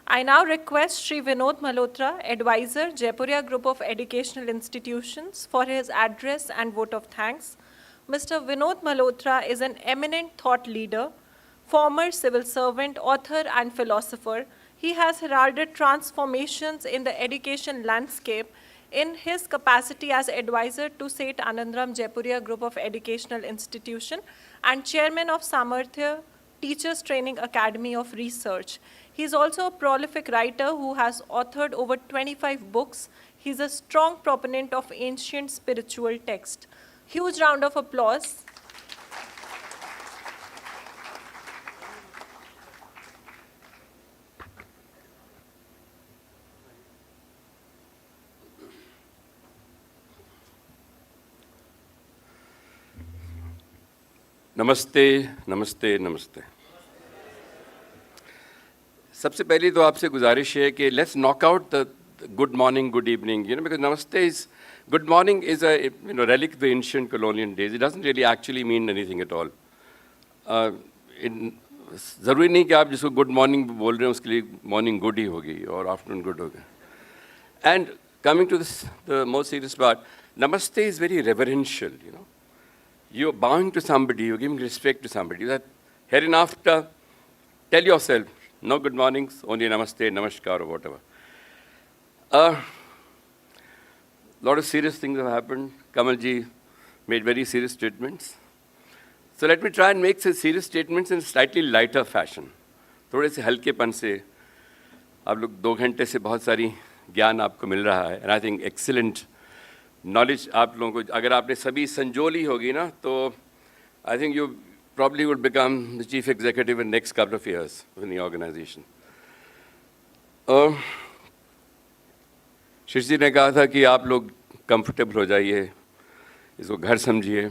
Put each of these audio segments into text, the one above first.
I now request Shri Vinod Malhotra, Advisor, Jaipuria Group of Educational Institutions, for his address and vote of thanks. Mr. Vinod Malhotra is an eminent thought leader, former civil servant, author, and philosopher. He has heralded transformations in the education landscape in his capacity as advisor to Seth Anandram Jaipuria Group of Educational Institution and chairman of Samarthya Teachers Training Academy of Research. He is also a prolific writer who has authored over 25 books. He is a strong proponent of ancient spiritual text. Huge round of applause. नमस्ते नमस्ते नमस्ते। सबसे पहले तो आपसे गुजारिश है कि let's knock out the good morning, good evening, because namaste is, good morning is a relic of the ancient colonial days. It doesn't really actually mean anything at all. ज़रूरी नहीं कि आप जिसको good morning बोल रहे हैं उसके लिए morning good ही होगी और afternoon good होगा. And coming to this, the most serious part, namaste is very reverential, You're bowing to somebody, you're giving respect to somebody. That hereinafter, tell yourself, no good mornings, only namaste, namaskar, or whatever. Lot of serious things have happened. Kamalji made very serious statements. So let me try and make some serious statements in a slightly lighter fashion. थोड़े से हल्केपन से आप लोग 2 घंटे से बहुत सारी ज्ञान आपको मिल रहा है. And I think excellent knowledge आप लोगों को, अगर आपने सभी संजोली होगी ना, तो I think you probably would become the chief executive in the next couple of years in the organization. शिश जी ने कहा था कि आप लोग कंफर्टेबल हो जाइए, इसको घर समझिए.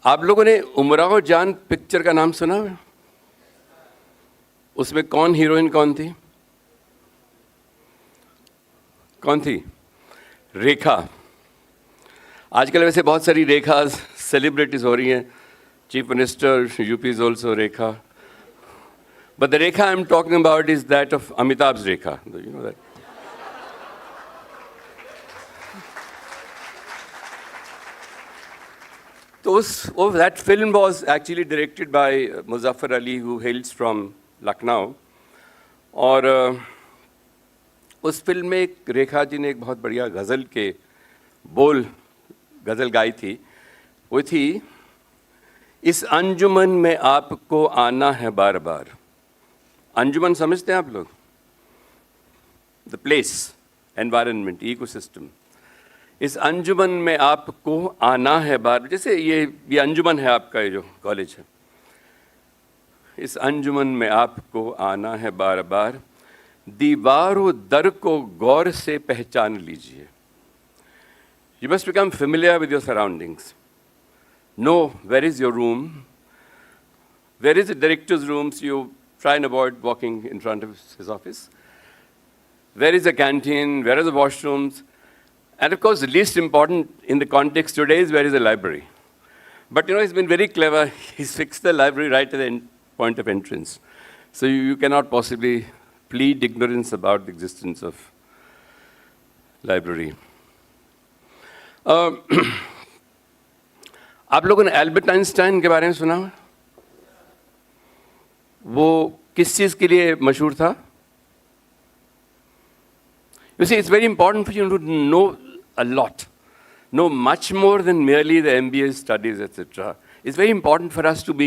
आप लोगों ने उमराव जान पिक्चर का नाम सुना है? उसमें कौन हीरोइन कौन थी? कौन थी? रेखा. आजकल वैसे बहुत सारी रेखा सेलिब्रिटीज हो रही हैं. Chief minister UP is also Rekha. But the Rekha I am talking about is that of Amitabh Rekha. You know that. That film was actually directed by Muzaffar Ali, who hails from Lucknow. और उस film में एक रेखा जी ने एक बहुत बढ़िया गज़ल के बोल गज़ल गाई थी. वो थी, इस अंजुमन में आपको आना है बार बार. अंजुमन समझते हैं आप लोग? The place, environment, ecosystem. इस अंजुमन में आपको आना है बार, जैसे ये अंजुमन है आपका, ये जो कॉलेज है. इस अंजुमन में आपको आना है बार बार, दीवारों दर को गौर से पहचान लीजिए. You must become familiar with your surroundings. Know where is your room, where is the director's rooms. You try and avoid walking in front of his office. Where is the canteen, where is the washrooms. And of course, the least important in the context today is where is the library. But he's been very clever. He's fixed the library right at the point of entrance. So you cannot possibly plead ignorance about the existence of library. आप लोगों ने Albert Einstein के बारे में सुना है? वो किस चीज़ के लिए मशहूर था? You see, it's very important for you to know a lot, know much more than merely the MBA studies, etc. It's very important for us to be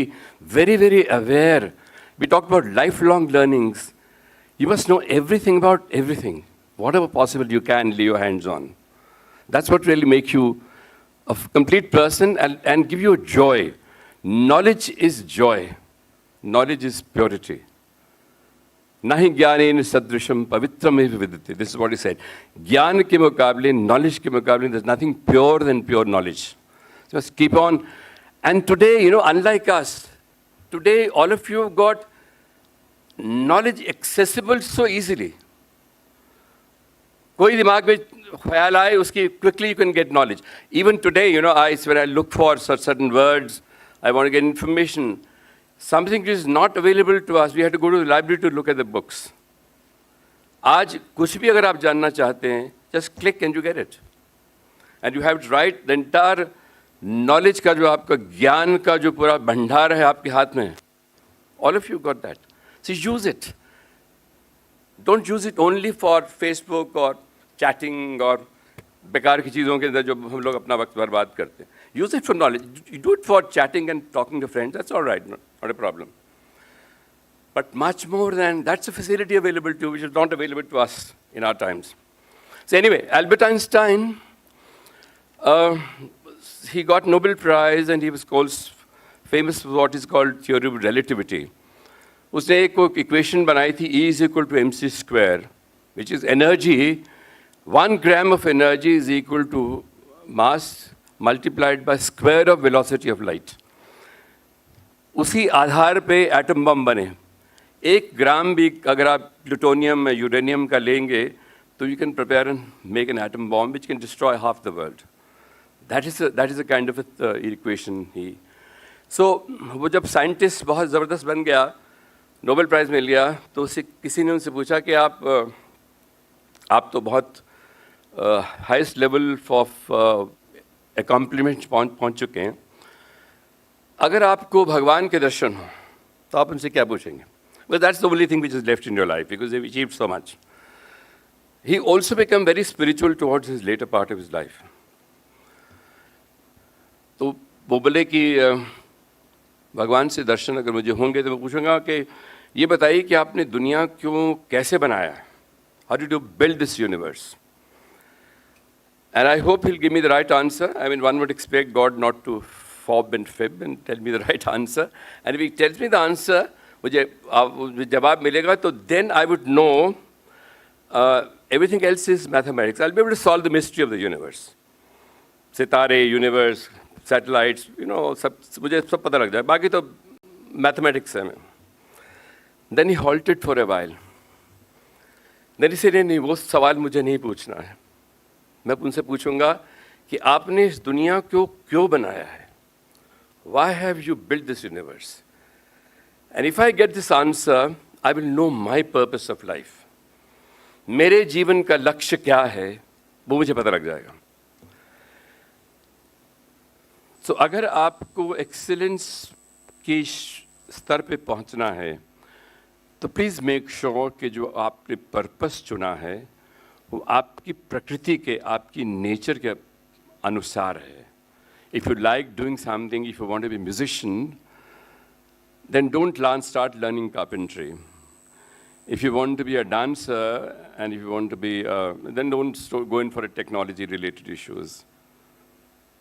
very, very aware. We talk about lifelong learnings. You must know everything about everything, whatever possible you can lay your hands on. That's what really makes you a complete person and give you joy. Knowledge is joy. Knowledge is purity. Nahi ज्ञानेन सदृशम पवित्रमेव विद्यते. This is what he said. ज्ञान के मुकाबले, knowledge के मुकाबले, there's nothing pure than pure knowledge. So just keep on. And today, unlike us, today all of you have got knowledge accessible so easily. कोई दिमाग में ख्याल आए उसकी quickly you can get knowledge. Even today, when I look for certain words, I want to get information. something which is not available to us, we have to go to the library to look at the books. आज कुछ भी अगर आप जानना चाहते हैं, just click and you get it. And you have to write the entire knowledge का जो आपका ज्ञान का जो पूरा भंडार है आपके हाथ में. All of you got that. So use it. Don't use it only for Facebook or chatting or बेकार की चीज़ों के अंदर जो हम लोग अपना वक्त बर्बाद करते हैं. Use it for knowledge. You do it for chatting and talking to friends. That's all right, not a problem. But much more than that's a facility available to you, which is not available to us in our times. So anyway, Albert Einstein, he got Nobel Prize and he was called famous for what is called theory of relativity. उसने एक equation बनाई थी E is equal to mc square, which is energy. 1 gram of energy is equal to mass multiplied by square of velocity of light. उसी आधार पे atom bomb बने. 1 ग्राम भी अगर आप प्लूटोनियम या यूरेनियम का लेंगे तो you can prepare and make an atom bomb which can destroy half the world. That is a kind of equation he. So वो जब साइंटिस्ट बहुत ज़बरदस्त बन गया, नोबेल प्राइज़ मिल गया, तो उसे किसी ने उनसे पूछा कि आप तो बहुत हाईएस्ट लेवल ऑफ अकॉम्प्लिमेंट पहुंच चुके हैं, अगर आपको भगवान के दर्शन हो तो आप उनसे क्या पूछेंगे? Well, that's the only thing which is left in your life because they've achieved so much. He also became very spiritual towards his later part of his life. तो वो बोले कि भगवान से दर्शन अगर मुझे होंगे तो मैं पूछूंगा कि ये बताइए कि आपने दुनिया क्यों कैसे बनाया है? How did you build this universe? And I hope he'll give me the right answer. I mean, one would expect God not to fob and fib and tell me the right answer. And if he tells me the answer, मुझे जवाब मिलेगा तो then I would know everything else is mathematics. I'll be able to solve the mystery of the universe. सितारे, universe, satellites, सब मुझे सब पता लग जाए. बाकी तो mathematics है. Then he halted for a while. Then he said, नहीं वो सवाल मुझे नहीं पूछना है. मैं उनसे पूछूंगा कि आपने इस दुनिया को क्यों बनाया है? Why have you built this universe? And if I get this answer, I will know my purpose of life. मेरे जीवन का लक्ष्य क्या है वो मुझे पता लग जाएगा. So अगर आपको एक्सीलेंस के स्तर पे पहुंचना है तो प्लीज़ मेक श्योर कि जो आपने पर्पस चुना है वो आपकी प्रकृति के, आपकी नेचर के अनुसार है. If you like doing something, if you want to be a musician, then don't start learning carpentry. If you want to be a dancer and if you want to be, then don't go in for a technology-related issues.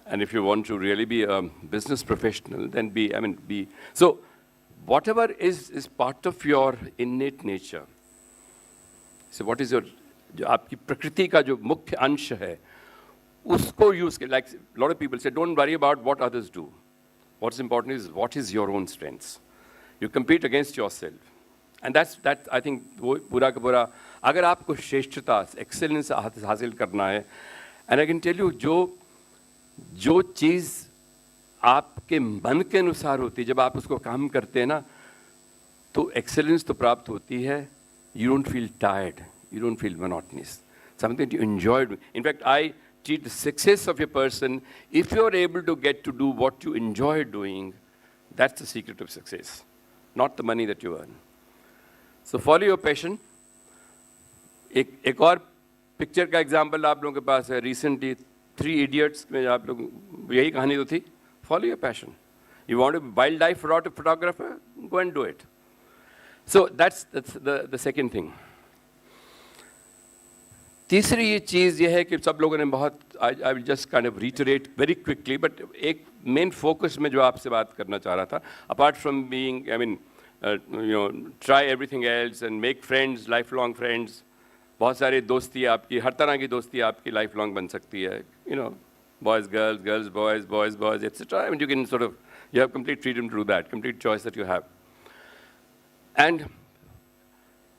And if you want to really be a business professional, then be. So whatever is part of your innate nature. So what is your, जो आपकी प्रकृति का जो मुख्य अंश है, उसको use के, like a lot of people say, don't worry about what others do. What's important is what is your own strengths. You compete against yourself. And that I think वो पूरा का पूरा, अगर आपको श्रेष्ठता, excellence हासिल करना है, and I can tell you जो चीज़ आपके मन के अनुसार होती है, जब आप उसको काम करते हैं ना, तो excellence तो प्राप्त होती है. You don't feel tired. You don't feel monotonous. Something that you enjoy doing. In fact, I treat the success of a person, if you're able to get to do what you enjoy doing, that's the secret of success, not the money that you earn. So follow your passion. एक और picture का example आप लोगों के पास है. Recently 3 Idiots में आप लोग यही कहानी तो थी. Follow your passion. You want to be wildlife photographer? Go and do it. So that's the second thing. तीसरी ये चीज़ ये है कि सब लोगों ने बहुत, I will just kind of reiterate very quickly, but एक मेन फोकस में जो आपसे बात करना चाह रहा था, apart from being, try everything else and make friends, lifelong friends. बहुत सारे दोस्ती आपकी, हर तरह की दोस्ती आपकी lifelong बन सकती है. Boys, girls, girls, boys, boys, boys, etc. I mean, you can you have complete freedom to do that, complete choice that you have. And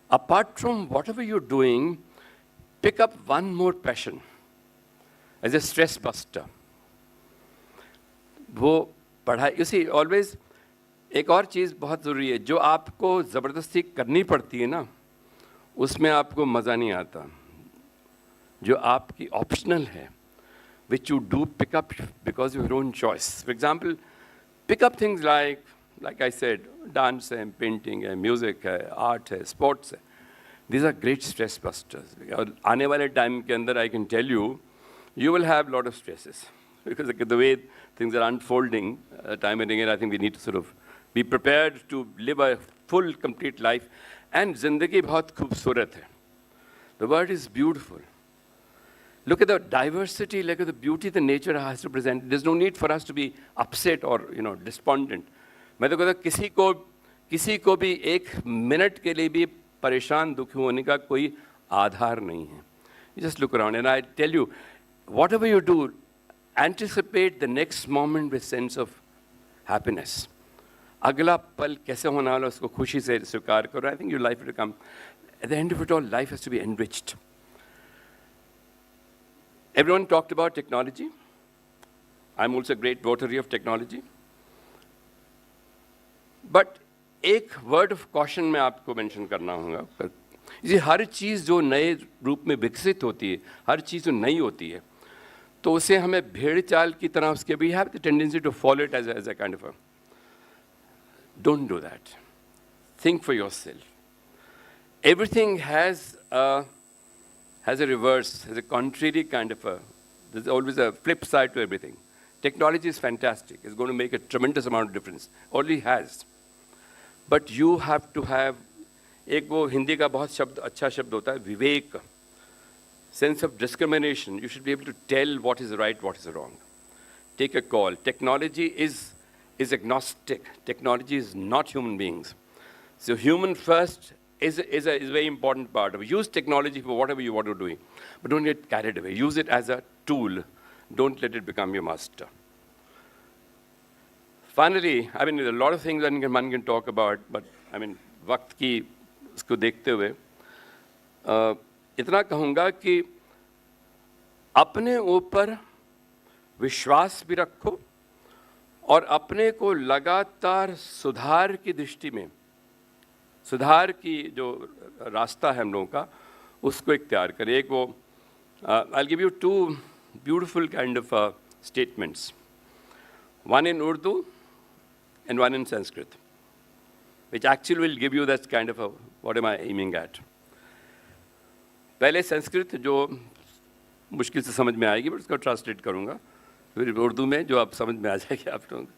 apart from whatever you're doing, pick up one more passion as a stress buster. वो पढ़ाई, you see, always एक और चीज़ बहुत ज़रूरी है, जो आपको ज़बरदस्ती करनी पड़ती है ना, उसमें आपको मज़ा नहीं आता। जो आपकी ऑप्शनल है, which you do pick up because of your own choice. For example, pick up things like I said, dance है, painting है, music है, art है, sports है. These are great stress busters. और आने वाले टाइम के अंदर I can tell you, you will have a lot of stresses. Because the way things are unfolding, time and again, I think we need to sort of be prepared to live a full, complete life. And ज़िंदगी बहुत खूबसूरत है. The word is beautiful. Look at the diversity, look at the beauty that nature has to present. There's no need for us to be upset or, despondent. मैं तो कहता हूँ किसी को भी एक मिनट के लिए भी परेशान दुखी होने का कोई आधार नहीं है. You just look around and I tell you, whatever you do, anticipate the next moment with sense of happiness. अगला पल कैसे होने वाला उसको खुशी से स्वीकार करो. I think your life will come. At the end of it all, life has to be enriched. Everyone talked about technology. I'm also a great votary of technology. But एक word of caution मैं आपको mention करना होगा. ये हर चीज़ जो नए रूप में विकसित होती है, हर चीज़ जो नई होती है, तो उसे हमें भेड़ चाल की तरह उसके we have the tendency to follow it as a kind of a. Don't do that. Think for yourself. Everything has a reverse, has a contrary kind of a. There's always a flip side to everything. Technology is fantastic. It's going to make a tremendous amount of difference. Already has. But you have to have. एक वो हिंदी का बहुत अच्छा शब्द होता है विवेक. Sense of discrimination. You should be able to tell what is right, what is wrong. Take a call. Technology is agnostic. Technology is not human beings. So human first is a very important part of it. Use technology for whatever you want to do, but don't get carried away. Use it as a tool. Don't let it become your master. Finally, I mean, there are a lot of things that one can talk about, but I mean, वक्त की इसको देखते हुए इतना कहूँगा कि अपने ऊपर विश्वास भी रखो और अपने को लगातार सुधार की दृष्टि में, सुधार की जो रास्ता है हम लोगों का, उसको इख्तियार करें. एक वो I'll give you two beautiful kind of statements. One in Urdu and one in Sanskrit, which actually will give you that kind of a, what am I aiming at. पहले संस्कृत जो मुश्किल से समझ में आएगी, बट उसको ट्रांसलेट करूँगा फिर उर्दू में जो आप समझ में आ जाएगी आप लोगों को.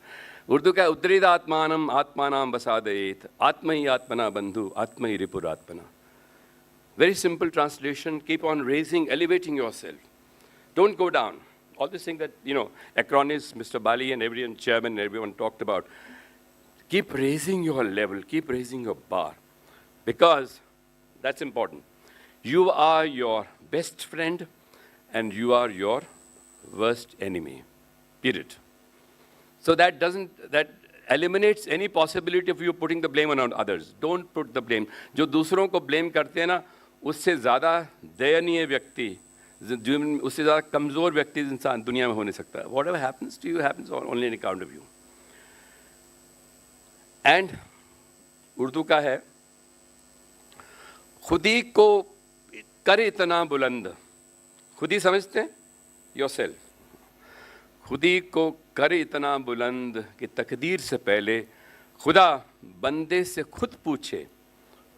उर्दू का उद्रेद आत्मानम आत्मानाम वसादयेत आत्मा ही आत्मना बंधु आत्मा ही रिपुरात्मना. Very simple translation. Keep on raising, elevating yourself. Don't go down. All this thing that, Acronis, Mr. Bali and everyone, chairman, everyone talked about. Keep raising your level. Keep raising your bar. Because that's important. You are your best friend and you are your worst enemy. Period. So that eliminates any possibility of you putting the blame on others. Don't put the blame. जो दूसरों को blame करते हैं ना, उससे ज़्यादा दयनीय व्यक्ति, उससे ज़्यादा कमज़ोर व्यक्ति इंसान दुनिया में हो नहीं सकता. Whatever happens to you happens only on account of you. And Urdu का है, खुदी को कर इतना बुलंद, खुदी समझते हैं yourself. खुदी को कर इतना बुलंद कि तकदीर से पहले खुदा बंदे से खुद पूछे,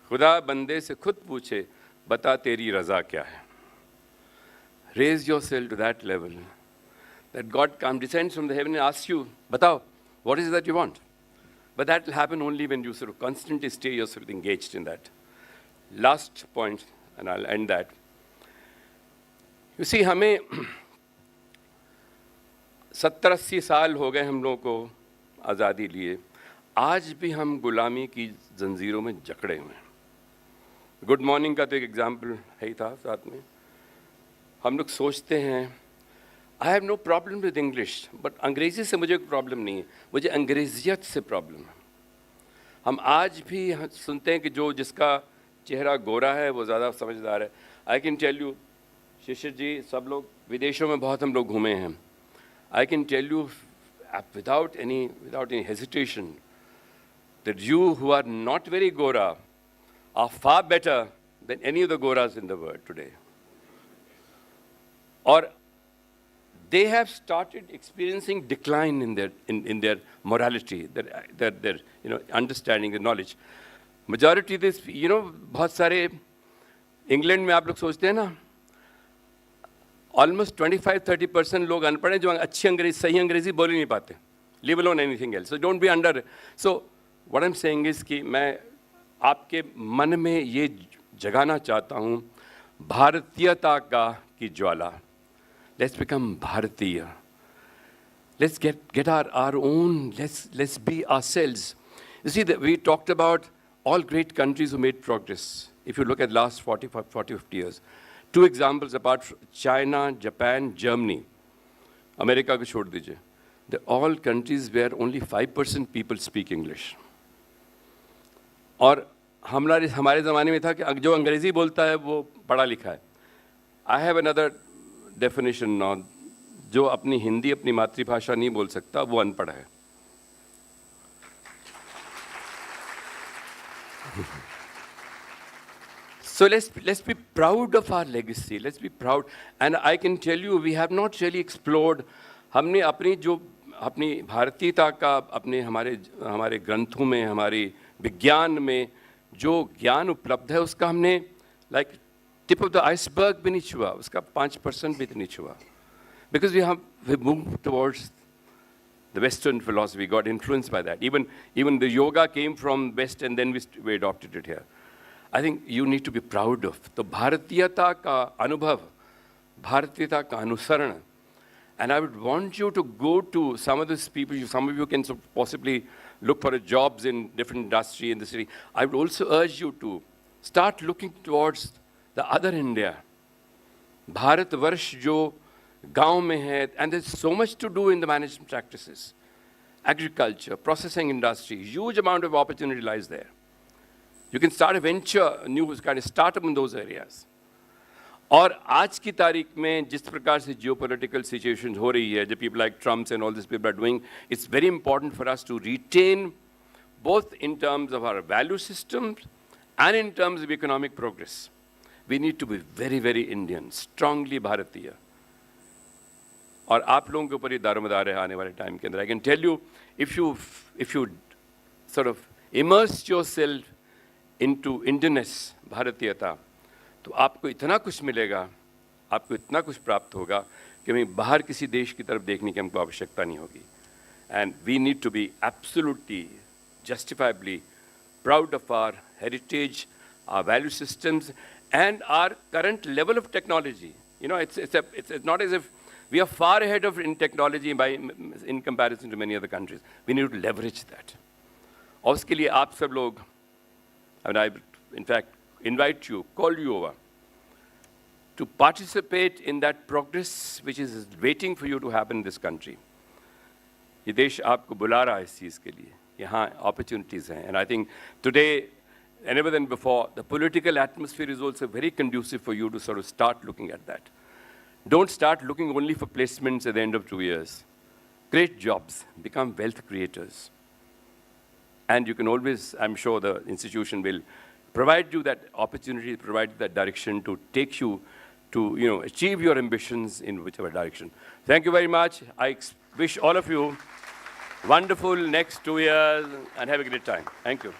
खुदा बंदे से खुद पूछे बता तेरी रज़ा क्या है. Raise yourself to that level that God descends from the heaven and asks you, बताओ, what is it that you want? But that will happen only when you sort of constantly stay yourself engaged in that. Last point, and I'll end that. You see, हमें 70-80 साल हो गए हम लोगों को आज़ादी लिए. आज भी हम गुलामी की जंजीरों में जकड़े हुए हैं. गुड मॉर्निंग का तो एक एग्जाम्पल है ही था साथ में. हम लोग सोचते हैं I have no problem with English, but अंग्रेज़ी से मुझे कोई प्रॉब्लम नहीं है, मुझे अंग्रेजियत से प्रॉब्लम है. हम आज भी सुनते हैं कि जिसका चेहरा गोरा है वो ज़्यादा समझदार है. आई कैन टेल यू, शिशिर जी, सब लोग विदेशों में बहुत हम लोग घूमे हैं. I can tell you without any hesitation, that you who are not very Gora are far better than any of the Goras in the world today. Or they have started experiencing decline in their morality, their understanding, their knowledge. Majority of this, बहुत सारे England में आप लोग सोचते हैं ना, almost 25-30% लोग अनपढ़ हैं जो अच्छी अंग्रेजी, सही अंग्रेजी बोल ही नहीं पाते, leave alone anything else. So don't be under. So what I'm saying is कि मैं आपके मन में ये जगाना चाहता हूँ भारतीयता की ज्वाला. Let's become Bharatiya. Let's get our own. Let's be ourselves. You see, we talked about all great countries who made progress. If you look at last 40, 50 years, two examples apart from China, Japan, Germany, America को छोड़ दीजिए. They're all countries where only 5% people speak English. और हमारे ज़माने में था कि जो अंग्रेज़ी बोलता है वो पढ़ा लिखा है. I have another definition now. जो अपनी हिंदी अपनी मातृभाषा नहीं बोल सकता वो अनपढ़ है. So let's be proud of our legacy. Let's be proud. And I can tell you, we have not really explored. हमने अपनी भारतीयता का अपने हमारे ग्रंथों में, हमारे विज्ञान में जो ज्ञान उपलब्ध है उसका हमने like tip of the iceberg भी नहीं छुआ, उसका 5% भी नहीं छुआ. Because we moved towards the Western philosophy, got influenced by that. Even the yoga came from West and then we adopted it here. I think you need to be proud of. तो भारतीयता का अनुभव, भारतीयता का अनुसरण. And I would want you to go to some of these people, some of you can possibly look for jobs in different industry in the city. I would also urge you to start looking towards the other India. Bharatvarsh जो गांव में है, and there's so much to do in the management practices. Agriculture, processing industry, huge amount of opportunity lies there. You can start a venture, a new kind of startup in those areas. और आज की तारीख में जिस प्रकार से geopolitical situations हो रही है, जो people like Trump and all these people are doing, it's very important for us to retain both in terms of our value systems and in terms of economic progress. We need to be very, very Indian, strongly Bharatiya. और आप लोगों के ऊपर ये दारोमदार है आने वाले time के अंदर. I can tell you, if you sort of immerse yourself into Indianness, भारतीयता, तो आपको इतना कुछ मिलेगा, आपको इतना कुछ प्राप्त होगा कि हमें बाहर किसी देश की तरफ देखने की हमको आवश्यकता नहीं होगी. And we need to be absolutely, justifiably proud of our heritage, our value systems, and our current level of technology. It's not as if we are far ahead in technology in comparison to many other countries. We need to leverage that. और उसके लिए आप सब लोग, and I in fact invite you, call you over to participate in that progress which is waiting for you to happen in this country. ये देश आपको बुला रहा है इस चीज़ के लिए. यहाँ opportunities हैं. And I think today, and ever than before, the political atmosphere is also very conducive for you to sort of start looking at that. Don't start looking only for placements at the end of 2 years. Create jobs, become wealth creators. And you can always, I'm sure the institution will provide you that opportunity, provide you that direction to take you to achieve your ambitions in whichever direction. Thank you very much. I wish all of you wonderful next 2 years and have a great time. Thank you.